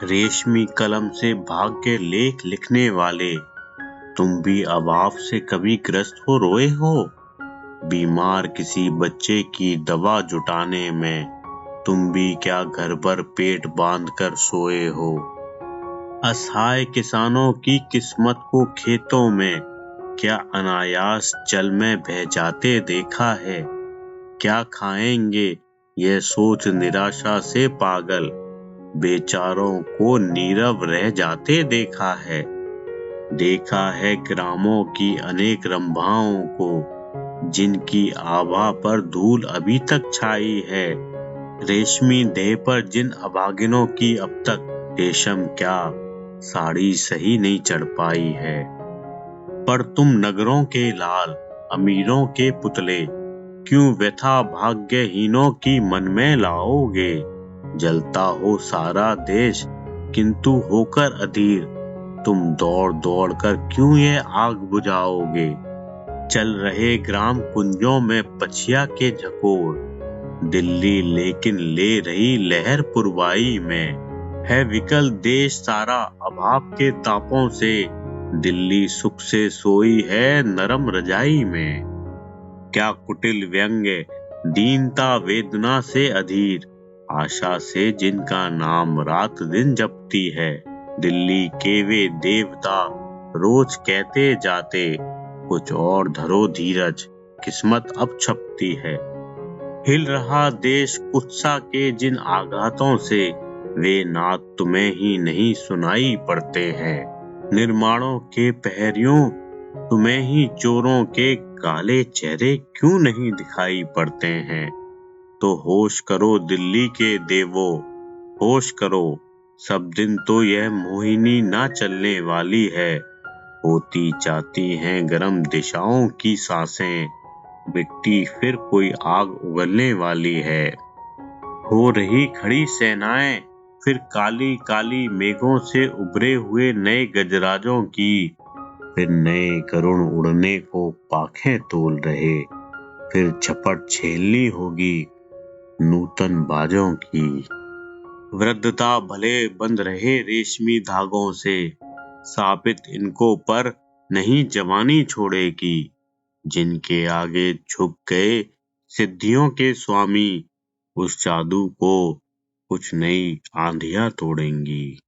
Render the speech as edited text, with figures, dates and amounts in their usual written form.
रेशमी कलम से भाग्य लेख लिखने वाले, तुम भी अभाव से कभी ग्रस्त हो रोए हो? बीमार किसी बच्चे की दवा जुटाने में तुम भी क्या घर पर पेट बांध कर सोए हो? असहाय किसानों की किस्मत को खेतों में क्या अनायास जल में बह जाते देखा है? क्या खाएंगे यह सोच निराशा से पागल बेचारों को नीरव रह जाते देखा है। देखा है ग्रामों की अनेक रंभाओं को, जिनकी आभा पर धूल अभी तक छाई है। रेशमी देह पर जिन अभागिनों की अब तक रेशम क्या साड़ी सही नहीं चढ़ पाई है। पर तुम नगरों के लाल, अमीरों के पुतले, क्यों व्यथा भाग्यहीनों की मन में लाओगे? जलता हो सारा देश किंतु होकर अधीर, तुम दौड़ दौड़ कर क्यों ये आग बुझाओगे? चल रहे ग्राम कुंजों में पछिया के झकोर, दिल्ली लेकिन ले रही लहर पुरवाई में। है विकल देश सारा अभाव के तापों से, दिल्ली सुख से सोई है नरम रजाई में। क्या कुटिल व्यंग्य दीनता वेदना से अधीर, आशा से जिनका नाम रात दिन जपती है। दिल्ली के वे देवता रोज कहते जाते, कुछ और धरो धीरज किस्मत अब छपती है। हिल रहा देश उत्साह के जिन आघातों से, वे नाद तुम्हें ही नहीं सुनाई पड़ते हैं। निर्माणों के पहरियों तुम्हें ही चोरों के काले चेहरे क्यों नहीं दिखाई पड़ते हैं? तो होश करो दिल्ली के देवो, होश करो, सब दिन तो यह मोहिनी ना चलने वाली है। होती जाती हैं गरम दिशाओं की सांसें, मिट्टी फिर कोई आग उगलने वाली है। हो रही खड़ी सेनाएं फिर काली काली मेघों से उभरे हुए नए गजराजों की, फिर नए गरुड़ उड़ने को पाखें तोल रहे, फिर झपट झेलनी होगी नूतन बाजों की। वृद्धता भले बंध रहे रेशमी धागों से, साबित इनको पर नहीं जवानी छोड़ेगी। जिनके आगे झुक गए सिद्धियों के स्वामी, उस जादू को कुछ नई आंधियां तोड़ेंगी।